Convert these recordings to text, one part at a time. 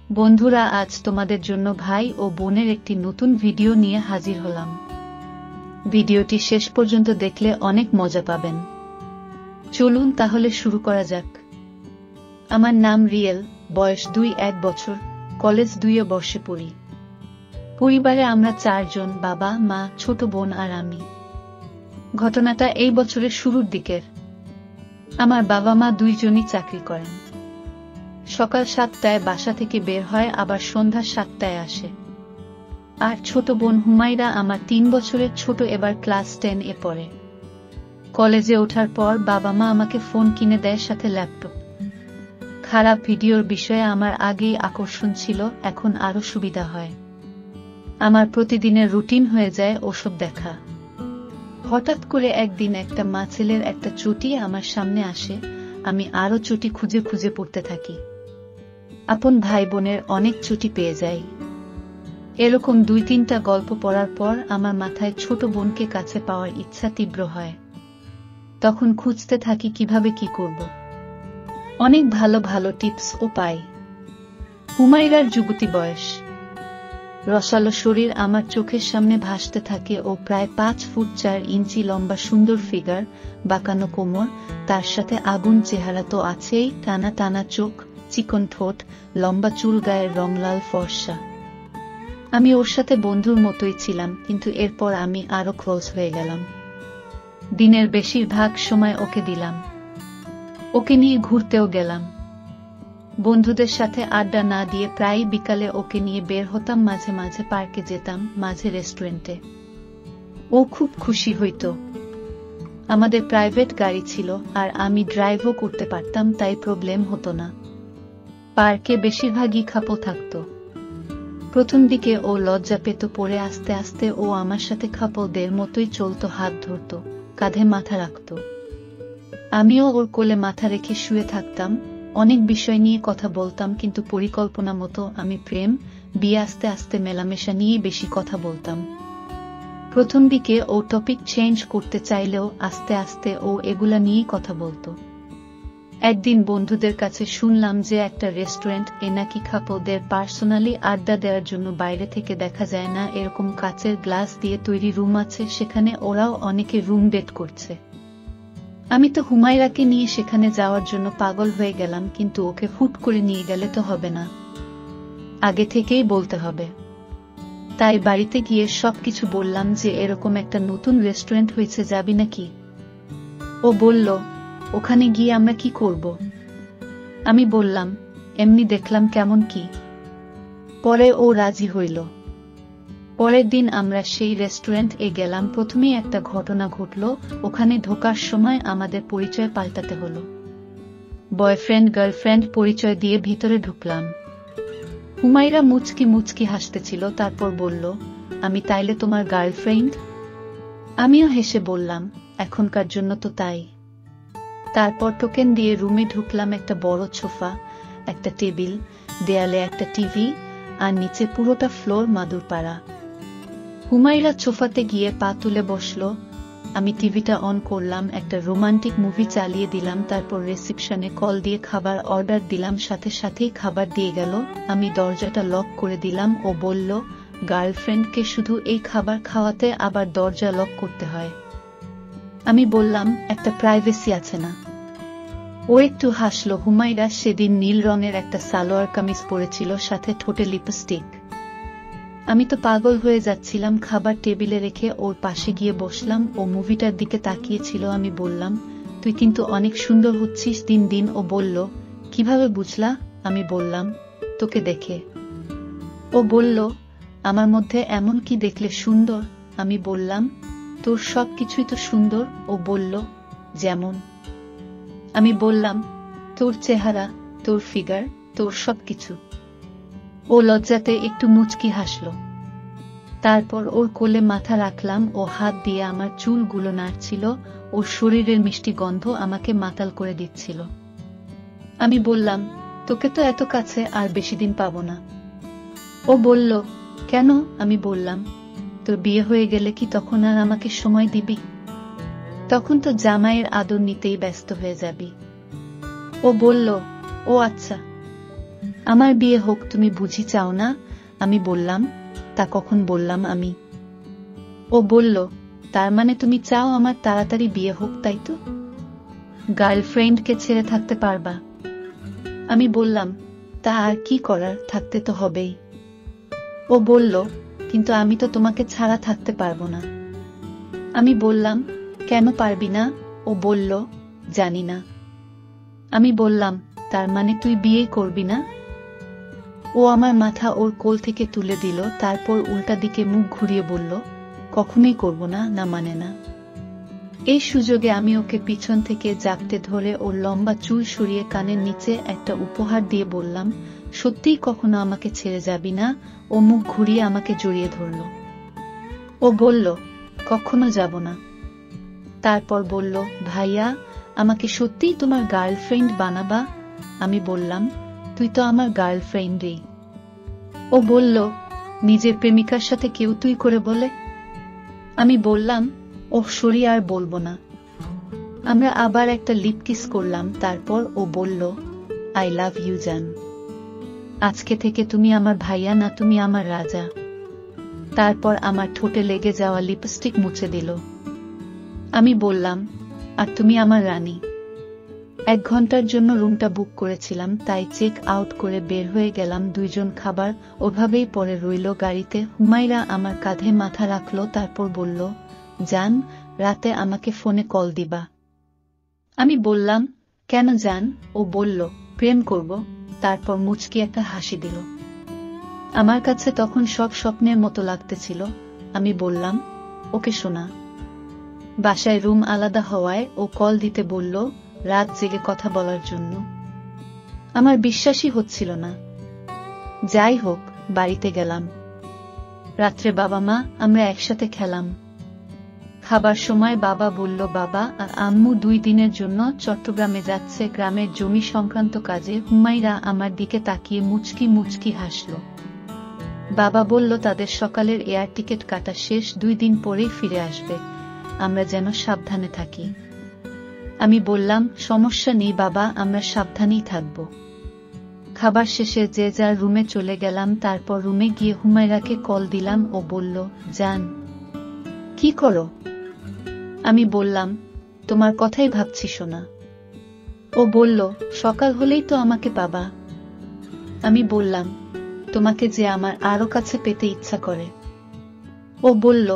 বন্ধুরা, আজ তোমাদের জন্য ভাই ও বোনের একটি নতুন ভিডিও নিয়ে হাজির হলাম। ভিডিওটি শেষ পর্যন্ত দেখলে অনেক মজা পাবেন। চলুন তাহলে শুরু করা যাক। আমার নাম রিয়েল, বয়স 1 বছর, কলেজ 2 বর্ষে পড়ি। পরিবারে আমরা 4 জন, বাবা, মা, ছোট বোন আর আমি। ঘটনাটা এই বছরের শুরুর দিকের। আমার বাবা মা দুইজনই চাকরি করেন। সকাল 7টায় বাসা থেকে বের হয়, আবার সন্ধ্যা 7টায় আসে। আর ছোট বোন হুমাইরা আমার 3 বছরের ছোট, এবার ক্লাস 10 এ পড়ে। কলেজে ওঠার পর বাবা মা আমাকে ফোন কিনে দেয়, সাথে ল্যাপটপ। খারাপ ভিডিওর বিষয়ে আমার আগেই আকর্ষণ ছিল, এখন আরো সুবিধা হয়। আমার প্রতিদিনের রুটিন হয়ে যায় ওসব দেখা। হঠাৎ করে একদিন একটা মাছেলের একটা চটি আমার সামনে আসে, আমি আরো চটি খুঁজে খুঁজে পড়তে থাকি। আপন ভাই বোনের অনেক চটি পেয়ে যাই। এরকম 2-3টা গল্প পড়ার পর আমার মাথায় ছোট বোনকে কাছে পাওয়ার ইচ্ছা তীব্র হয়। তখন খুঁজতে থাকি কিভাবে কি করব। অনেক ভালো ভালো টিপসও পাই। হুমাইরার যুবতী বয়স, রসালো শরীর আমার চোখের সামনে ভাসতে থাকে। ও প্রায় 5 ফুট 4 ইঞ্চি লম্বা, সুন্দর ফিগার, বাঁকানো কোমর, তার সাথে আগুন চেহারা তো আছেই, টানা টানা চোখ, চিকন ঠোঁট, লম্বা চুল, গায়ের রং লাল ফর্সা। আমি ওর সাথে বন্ধুর মতোই ছিলাম, কিন্তু এরপর আমি আরো ক্লোজ হয়ে গেলাম। দিনের বেশিরভাগ সময় ওকে দিলাম। ওকে নিয়ে ঘুরতেও গেলাম। বন্ধুদের সাথে আড্ডা না দিয়ে প্রায় বিকালে ওকে নিয়ে বের হতাম। মাঝে মাঝে পার্কে যেতাম, মাঝে রেস্টুরেন্টে। ও খুব খুশি হইত। আমাদের প্রাইভেট গাড়ি ছিল, আর আমি ড্রাইভও করতে পারতাম, তাই প্রবলেম হতো না। পার্কে বেশিরভাগই খাপও থাকত। প্রথম দিকে ও লজ্জা পেত, পরে আস্তে আস্তে ও আমার সাথে খাপলদের মতোই চলত, হাত ধরত, কাঁধে মাথা রাখত। আমিও ওর কোলে মাথা রেখে শুয়ে থাকতাম। অনেক বিষয় নিয়ে কথা বলতাম, কিন্তু পরিকল্পনা মতো। আমি প্রেম, বিয়ে, আস্তে আস্তে মেলামেশা নিয়ে বেশি কথা বলতাম। প্রথম দিকে ও টপিক চেঞ্জ করতে চাইলেও আস্তে আস্তে ও এগুলা নিয়েই কথা বলতো। একদিন বন্ধুদের কাছে শুনলাম যে একটা রেস্টুরেন্ট এ নাকি খাপলদের পার্সোনালি আড্ডা দেওয়ার জন্য বাইরে থেকে দেখা যায় না এরকম কাচের গ্লাস দিয়ে তৈরি রুম আছে, সেখানে ওরাও অনেকে রুম ডেট করছে। আমি তো হুমাইরাকে নিয়ে সেখানে যাওয়ার জন্য পাগল হয়ে গেলাম, কিন্তু ওকে হুট করে নিয়ে গেলে তো হবে না, আগে থেকেই বলতে হবে। তাই বাড়িতে গিয়ে সবকিছু বললাম যে এরকম একটা নতুন রেস্টুরেন্ট হয়েছে, যাবি নাকি? ও বলল, ওখানে গিয়ে আমরা কি করব? আমি বললাম, এমনি দেখলাম কেমন কি। পরে ও রাজি হইল। পরের দিন আমরা সেই রেস্টুরেন্ট এ গেলাম। প্রথমেই একটা ঘটনা ঘটল। ওখানে ঢোকার সময় আমাদের পরিচয় পাল্টাতে হলো। বয়ফ্রেন্ড গার্লফ্রেন্ড পরিচয় দিয়ে ভিতরে ঢুকলাম। হুমাইরা মুচকি মুচকি হাসতেছিল, তারপর বলল, আমি তাইলে তোমার গার্লফ্রেন্ড? আমিও হেসে বললাম, এখনকার জন্য তো তাই। তারপর টোকেন দিয়ে রুমে ঢুকলাম। একটা বড় সোফা, একটা টেবিল, দেয়ালে একটা টিভি, আর নিচে পুরোটা ফ্লোর মাদুর পাড়া। হুমাইরা সোফাতে গিয়ে পা তুলে বসল। আমি টিভিটা অন করলাম, একটা রোমান্টিক মুভি চালিয়ে দিলাম। তারপর রিসেপশনে কল দিয়ে খাবার অর্ডার দিলাম, সাথে সাথেই খাবার দিয়ে গেল। আমি দরজাটা লক করে দিলাম। ও বলল, গার্লফ্রেন্ডকে শুধু এই খাবার খাওয়াতে আবার দরজা লক করতে হয়? আমি বললাম, একটা প্রাইভেসি আছে না? ও একটু হাসল। হুমাইরা সেদিন নীল রঙের একটা সালোয়ার কামিজ পরেছিল, সাথে ঠোঁটে লিপস্টিক। আমি তো পাগল হয়ে যাচ্ছিলাম। খাবার টেবিলে রেখে ওর পাশে গিয়ে বসলাম। ও মুভিটার দিকে তাকিয়েছিল। আমি বললাম, তুই কিন্তু অনেক সুন্দর হচ্ছিস দিন দিন। ও বলল, কিভাবে বুঝলা? আমি বললাম, তোকে দেখে। ও বলল, আমার মধ্যে এমন কি দেখলে সুন্দর? আমি বললাম, তোর সব কিছুই তো সুন্দর। ও বলল, যেমন? আমি বললাম, তোর চেহারা, তোর ফিগার, তোর সবকিছু। ও লজ্জাতে একটু মুচকি হাসল। তারপর ওর কোলে মাথা রাখলাম। ও হাত দিয়ে আমার চুলগুলো নাড়ছিল। ওর শরীরের মিষ্টি গন্ধ আমাকে মাতাল করে দিচ্ছিল। আমি বললাম, তোকে তো এত কাছে আর বেশি দিন পাবো না। ও বলল, কেন? আমি বললাম, তোর বিয়ে হয়ে গেলে কি তখন আর আমাকে সময় দিবি? তখন তো জামাইয়ের আদর নিতেই ব্যস্ত হয়ে যাবি। ও বলল, ও আচ্ছা। আমার বিয়ে হোক তুমি বুঝি চাও না? আমি বললাম, তা কখন বললাম আমি? ও বলল, তার মানে তুমি চাও আমার তাড়াতাড়ি বিয়ে হোক, তাই তো? গার্লফ্রেন্ডকে ছেড়ে থাকতে পারবা? আমি বললাম, তা আর কি করার, থাকতে তো হবেই। ও বলল, কিন্তু আমি তো তোমাকে ছাড়া থাকতে পারবো না। আমি বললাম, কেন পারবি না? ও বলল, জানি না। আমি বললাম, তার মানে তুই বিয়ে করবি না? ও আমার মাথা ওর কোল থেকে তুলে দিল, তারপর উল্টা দিকে মুখ ঘুরিয়ে বলল, কখনোই করব না, না মানে না। এই সুযোগে আমি ওকে পিছন থেকে জাপটে ধরে ওর লম্বা চুল সরিয়ে কানের নিচে একটা উপহার দিয়ে বললাম, সত্যিই কখনো আমাকে ছেড়ে যাবি না? ও মুখ ঘুরিয়ে আমাকে জড়িয়ে ধরল। ও বলল, কখনো যাব না। তারপর বলল, ভাইয়া, আমাকে সত্যিই তোমার গার্লফ্রেন্ড বানাবা? আমি বললাম, তুই তো আমার গার্লফ্রেন্ডই। ও বলল, নিজের প্রেমিকার সাথে কেউ তুই করে বলে? আমি বললাম, ওহ সরি, আর বলবো না। আমরা আবার একটা লিপ কিস করলাম, তারপর ও বলল, আই লাভ ইউ জান। আজকে থেকে তুমি আমার ভাইয়া না, তুমি আমার রাজা। তারপর আমার ঠোঁটে লেগে যাওয়া লিপস্টিক মুছে দিল। আমি বললাম, আর তুমি আমার রানী। 1 ঘন্টার জন্য রুমটা বুক করেছিলাম, তাই চেক আউট করে বের হয়ে গেলাম। 2 জন খাবার ওভাবেই পরে রইল গাড়িতে। হুমায়রা আমার কাঁধে মাথা রাখলো, তারপর বলল, জান, রাতে আমাকে ফোনে কল দিবা। আমি বললাম, কেন জান? ও বলল, প্রেম করব। তারপর মুচকি একটা হাসি দিল। আমার কাছে তখন সব স্বপ্নের মতো লাগতেছিল। আমি বললাম, ওকে শোনা। বাসায় রুম আলাদা হওয়ায় ও কল দিতে বলল, রাত জেগে কথা বলার জন্য। আমার বিশ্বাসই হচ্ছিল না। যাই হোক, বাড়িতে গেলাম। রাত্রে বাবা মা আমরা একসাথে খেলাম। খাবার সময় বাবা বলল, বাবা আর আম্মু 2 দিনের জন্য চট্টগ্রামে যাচ্ছে গ্রামের জমি সংক্রান্ত কাজে। হুমায়রা আমার দিকে তাকিয়ে মুচকি মুচকি হাসল। বাবা বলল, তাদের সকালের এয়ার টিকিট কাটা শেষ, 2 দিন পরেই ফিরে আসবে, আমরা যেন সাবধানে থাকি। আমি বললাম, সমস্যা নেই বাবা, আমরা সাবধানেই থাকব। খাবার শেষে যে যার রুমে চলে গেলাম। তারপর রুমে গিয়ে হুমায়রাকে কল দিলাম। ও বলল, জান, কি করো? আমি বললাম, তোমার কথাই ভাবছি সোনা। ও বলল, সকাল হলেই তো আমাকে পাবা। আমি বললাম, তোমাকে যে আমার আরো কাছে পেতে ইচ্ছা করে। ও বলল,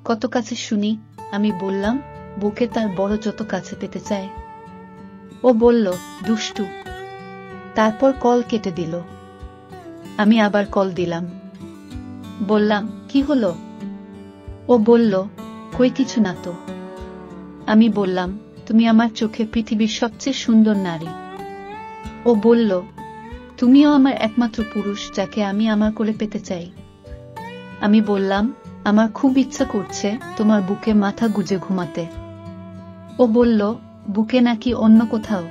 কত কাছে শুনি? আমি বললাম, বুকে তার বড় যত কাছে পেতে চায়। ও বলল, দুষ্টু। তারপর কল কেটে দিল। আমি আবার কল দিলাম। বললাম, কি হলো? ও বলল, কই কিছু না তো। আমি বললাম, তুমি আমার চোখে পৃথিবীর সবচেয়ে সুন্দর নারী। ও বলল, তুমিও আমার একমাত্র পুরুষ যাকে আমি আমার কোলে পেতে চাই। আমি বললাম, আমার খুব ইচ্ছা করছে তোমার বুকে মাথা গুজে ঘুমাতে। ও বলল, বুকে নাকি অন্য কোথাও?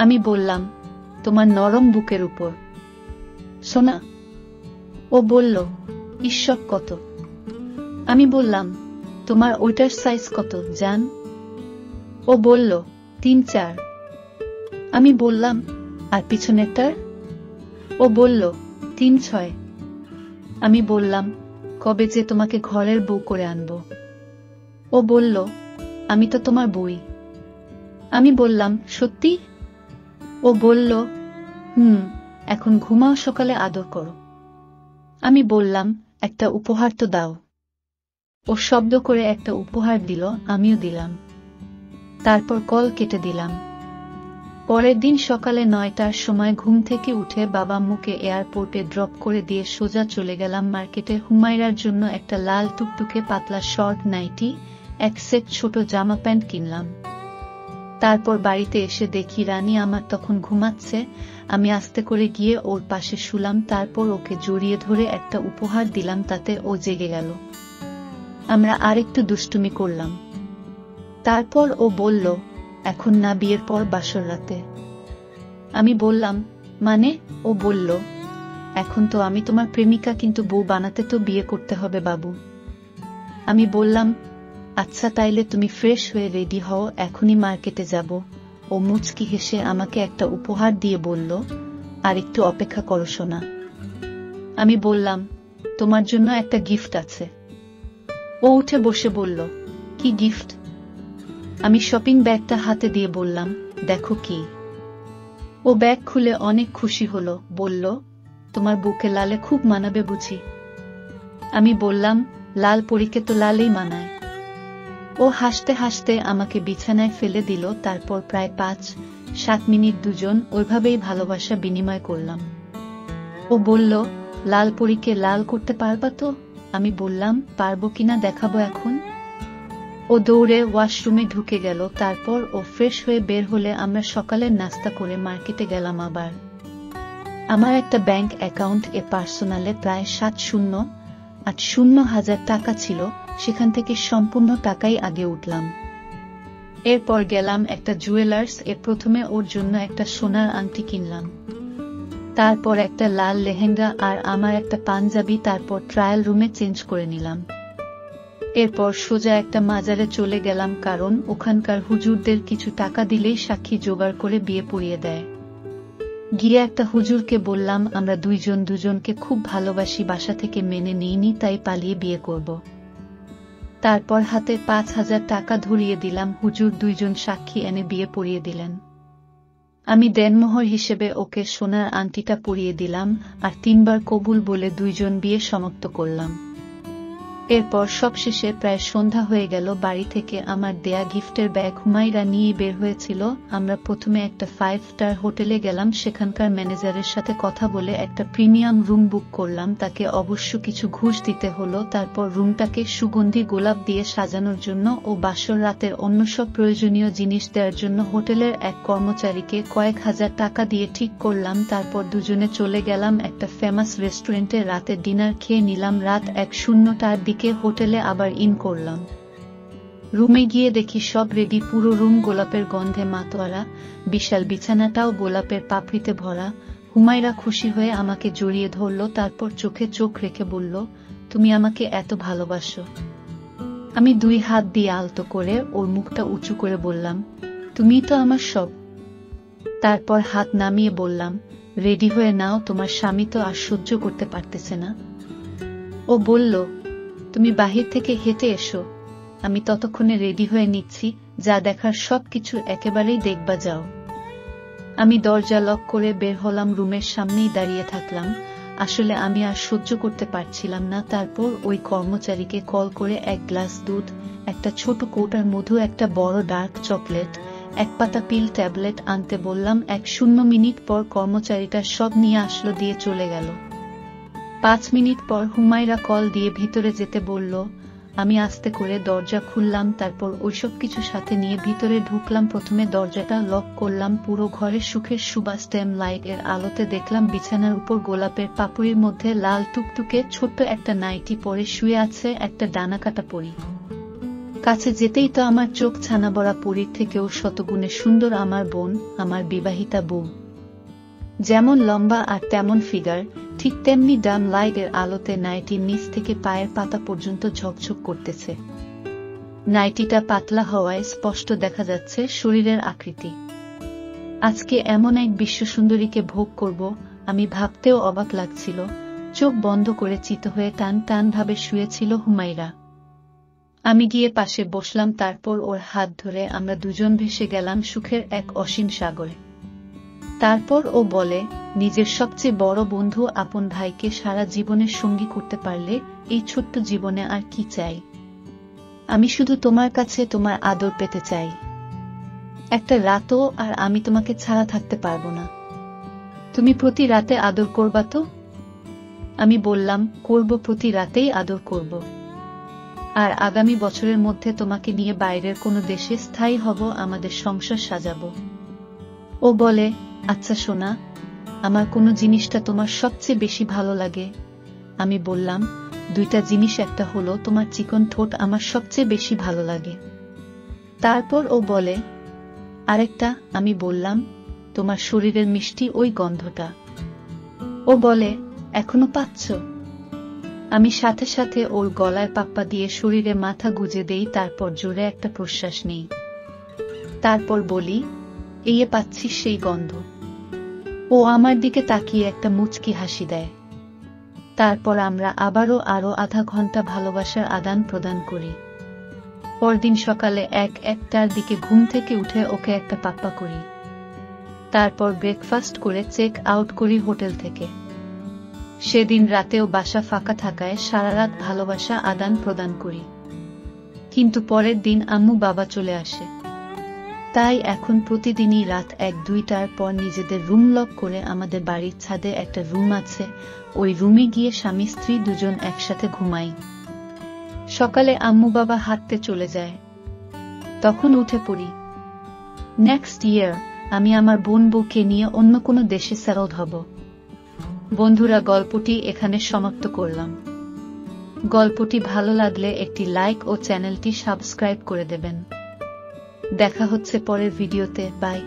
আমি বললাম, তোমার নরম বুকের উপর সোনা। ও বলল, ঈশ্বর কত। আমি বললাম, তোমার ওইটার সাইজ কত জান? ও বলল, 3-4। আমি বললাম, আর পিছনেরটার? ও বলল, 3-6। আমি বললাম, কবে যে তোমাকে ঘরের বউ করে আনবো? ও বলল, আমি তো তোমার বই। আমি বললাম, সত্যি? ও বলল, এখন ঘুমাও, সকালে আদর করো। আমি বললাম, একটা উপহার তো দাও। ও শব্দ করে একটা উপহার দিল, আমিও দিলাম। তারপর কল কেটে দিলাম। পরের দিন সকালে 9টার সময় ঘুম থেকে উঠে বাবা আম্মুকে এয়ারপোর্টে ড্রপ করে দিয়ে সোজা চলে গেলাম মার্কেটে। হুমায়রার জন্য একটা লাল টুকটুকে পাতলা শর্ট নাইটি, 1 সেট ছোট জামা প্যান্ট কিনলাম। তারপর বাড়িতে এসে দেখি রানী আমার তখন ঘুমাচ্ছে। আমি আস্তে করে গিয়ে ওর পাশে শুলাম। তারপর ওকে জড়িয়ে ধরে একটা উপহার দিলাম, তাতে ও জেগে গেল। আমরা আরেকটু দুষ্টুমি করলাম। তারপর ও বলল, এখন না, বিয়ের পর বাসর রাতে। আমি বললাম, মানে? ও বলল, এখন তো আমি তোমার প্রেমিকা, কিন্তু বউ বানাতে তো বিয়ে করতে হবে বাবু। আমি বললাম, আচ্ছা তাইলে তুমি ফ্রেশ হয়ে রেডি হও, এখনই মার্কেটে যাব। ও মুচকি হেসে আমাকে একটা উপহার দিয়ে বলল, আর একটু অপেক্ষা করো সোনা। আমি বললাম, তোমার জন্য একটা গিফট আছে। ও উঠে বসে বলল, কি গিফট? আমি শপিং ব্যাগটা হাতে দিয়ে বললাম, দেখো কি। ও ব্যাগ খুলে অনেক খুশি হলো, বলল, তোমার বুকে লালে খুব মানাবে বুঝি। আমি বললাম, লাল পরীকে তো লালেই মানায়। ও হাসতে হাসতে আমাকে বিছানায় ফেলে দিল। তারপর প্রায় 5-7 মিনিট দুজন ওইভাবেই ভালোবাসা বিনিময় করলাম। ও বলল, লাল পরীকে লাল করতে পারবা তো? আমি বললাম, পারবো কিনা দেখাবো এখন। ও দৌড়ে ওয়াশরুমে ঢুকে গেল। তারপর ও ফ্রেশ হয়ে বের হলে আমরা সকালের নাস্তা করে মার্কেটে গেলাম। আবার আমার একটা ব্যাংক অ্যাকাউন্ট এ পার্সোনালে প্রায় 7-0-8-0 টাকা ছিল, সেখান থেকে সম্পূর্ণ টাকাই আগে উঠলাম। এরপর গেলাম একটা জুয়েলার্স এ। প্রথমে ওর জন্য একটা সোনার আংটি কিনলাম, তারপর একটা লাল লেহেঙ্গা আর আমার একটা পাঞ্জাবি। তারপর ট্রায়াল রুমে চেঞ্জ করে নিলাম। এরপর সোজা একটা মাজারে চলে গেলাম, কারণ ওখানকার হুজুরদের কিছু টাকা দিলেই সাক্ষী জোগাড় করে বিয়ে পড়িয়ে দেয়। গিয়ে একটা হুজুরকে বললাম, আমরা দুইজন দুজনকে খুব ভালোবাসি, বাসা থেকে মেনে নিইনি, তাই পালিয়ে বিয়ে করব। তারপর হাতে 5,000 টাকা ধরিয়ে দিলাম। হুজুর 2জন সাক্ষী এনে বিয়ে পড়িয়ে দিলেন। আমি দেনমোহর হিসেবে ওকে সোনার আংটিটা পরিয়ে দিলাম আর 3 বার কবুল বলে 2জন বিয়ে সমাপ্ত করলাম। এরপর সবশেষে প্রায় সন্ধ্যা হয়ে গেল। বাড়ি থেকে আমার দেয়া গিফটের ব্যাগ হুমায়রা নিয়ে বের হয়েছিল। আমরা প্রথমে একটা 5 স্টার হোটেলে গেলাম, সেখানকার ম্যানেজারের সাথে কথা বলে একটা প্রিমিয়াম রুম বুক করলাম। তাকে অবশ্য কিছু ঘুষ দিতে হলো। তারপর রুমটাকে সুগন্ধি গোলাপ দিয়ে সাজানোর জন্য ও বাসর রাতের অন্য সব প্রয়োজনীয় জিনিস দেওয়ার জন্য হোটেলের এক কর্মচারীকে কয়েক হাজার টাকা দিয়ে ঠিক করলাম। তারপর দুজনে চলে গেলাম একটা ফেমাস রেস্টুরেন্টে, রাতে ডিনার খেয়ে নিলাম। রাত 1:00টার দিকে হোটেলে আবার ইন করলাম। রুমে গিয়ে দেখি সব রেডি, পুরো রুম গোলাপের গন্ধে মাতোয়ারা, বিশাল বিছানাটাও গোলাপের পাপড়িতে ভরা। হুমায়রা খুশি হয়ে আমাকে জড়িয়ে ধরল, তারপর চোখে চোখ রেখে বলল, তুমি আমাকে এত ভালোবাসো? আমি 2 হাত দিয়ে আলতো করে ওর মুখটা উঁচু করে বললাম, তুমিই তো আমার সব। তারপর হাত নামিয়ে বললাম, রেডি হয়ে নাও, তোমার স্বামী তো আর সহ্য করতে পারতেছে না। ও বলল, তুমি বাহির থেকে হেঁটে এসো, আমি ততক্ষণে রেডি হয়ে নিচ্ছি, যা দেখার সবকিছু একেবারেই দেখবা যাও। আমি দরজা লক করে বের হলাম, রুমের সামনেই দাঁড়িয়ে থাকলাম। আসলে আমি আর সহ্য করতে পারছিলাম না। তারপর ওই কর্মচারীকে কল করে 1 গ্লাস দুধ, একটা ছোট কৌটার মধু, একটা বড় ডার্ক চকলেট, 1 পাতা পিল ট্যাবলেট আনতে বললাম। 1-0 মিনিট পর কর্মচারীটা সব নিয়ে আসলো, দিয়ে চলে গেল। 5 মিনিট পর হুমায়রা কল দিয়ে ভিতরে যেতে বলল। আমি আস্তে করে দরজা খুললাম, তারপর ওইসব কিছু সাথে নিয়ে ভিতরে ঢুকলাম। প্রথমে দরজাটা লক করলাম। পুরো ঘরে সুখের সুবাস, স্টেম লাইট এর আলোতে দেখলাম বিছানার উপর গোলাপের পাপড়ির মধ্যে লাল টুকটুকে ছোট্ট একটা নাইটি পরে শুয়ে আছে একটা ডানাকাটা পরী। কাছে যেতেই তো আমার চোখ ছানা বড়া পরীর থেকেও শতগুণে সুন্দর আমার বোন, আমার বিবাহিতা বউ। যেমন লম্বা আর তেমন ফিগার, ঠিক তেমনি ডাম লাইট এর আলোতে নাইটির নিচ থেকে পায়ের পাতা পর্যন্ত ঝকঝক করতেছে। নাইটিটা পাতলা হওয়ায় স্পষ্ট দেখা যাচ্ছে শরীরের আকৃতি। আজকে এমন এক বিশ্বসুন্দরীকে ভোগ করব, আমি ভাবতেও অবাক লাগছিল। চোখ বন্ধ করে চিত হয়ে টান টান ভাবে শুয়েছিল হুমায়রা। আমি গিয়ে পাশে বসলাম, তারপর ওর হাত ধরে আমরা দুজন ভেসে গেলাম সুখের এক অসীম সাগরে। তারপর ও বলে, নিজের সবচেয়ে বড় বন্ধু আপন ভাইকে সারা জীবনের সঙ্গী করতে পারলে এই ছোট্ট জীবনে আর কি চাই? আমি শুধু তোমার কাছে তোমার আদর পেতে চাই। একটা রাতও আর আমি তোমাকে ছাড়া থাকতে পারবো না। তুমি প্রতি রাতে আদর করবা তো? আমি বললাম, করব, প্রতি রাতেই আদর করব। আর আগামী বছরের মধ্যে তোমাকে নিয়ে বাইরের কোনো দেশে স্থায়ী হব, আমাদের সংসার সাজাবো। ও বলে, আচ্ছা সোনা, আমার কোন জিনিসটা তোমার সবচেয়ে বেশি ভালো লাগে? আমি বললাম, 2টা জিনিস, একটা হলো তোমার চিকন ঠোঁট আমার সবচেয়ে বেশি ভালো লাগে। তারপর ও বলে, আরেকটা? আমি বললাম, তোমার শরীরের মিষ্টি ওই গন্ধটা। ও বলে, এখনো পাচ্ছ? আমি সাথে সাথে ওর গলায় পাপ্পা দিয়ে শরীরে মাথা গুজে দেই, তারপর জোরে একটা প্রশ্বাস নেই। তারপর বলি, এই পাচ্ছিস সেই গন্ধ? ও আমার দিকে তাকিয়ে একটা মুচকি হাসি দেয়। তারপর আমরা আবারও আরো আধা ঘন্টা ভালোবাসার আদান প্রদান করি। পরদিন সকালে 1-1টার দিকে ঘুম থেকে উঠে ওকে একটা পাপ্পা করি। তারপর ব্রেকফাস্ট করে চেক আউট করি হোটেল থেকে। সেদিন রাতেও বাসা ফাঁকা থাকায় সারারাত ভালোবাসা আদান প্রদান করি। কিন্তু পরের দিন আম্মু বাবা চলে আসে। তাই এখন প্রতিদিনই রাত 1-2টার পর নিজেদের রুম লক করে, আমাদের বাড়ির ছাদে একটা রুম আছে, ওই রুমে গিয়ে স্বামী স্ত্রী দুজন একসাথে ঘুমাই। সকালে আম্মু বাবা হাঁটতে চলে যায়, তখন উঠে পড়ি। নেক্সট ইয়ার আমি আমার বোন বউকে নিয়ে অন্য কোনো দেশে সেটেলড হব। বন্ধুরা, গল্পটি এখানে সমাপ্ত করলাম। গল্পটি ভালো লাগলে একটি লাইক ও চ্যানেলটি সাবস্ক্রাইব করে দেবেন। দেখা হচ্ছে পরের ভিডিওতে। বাই।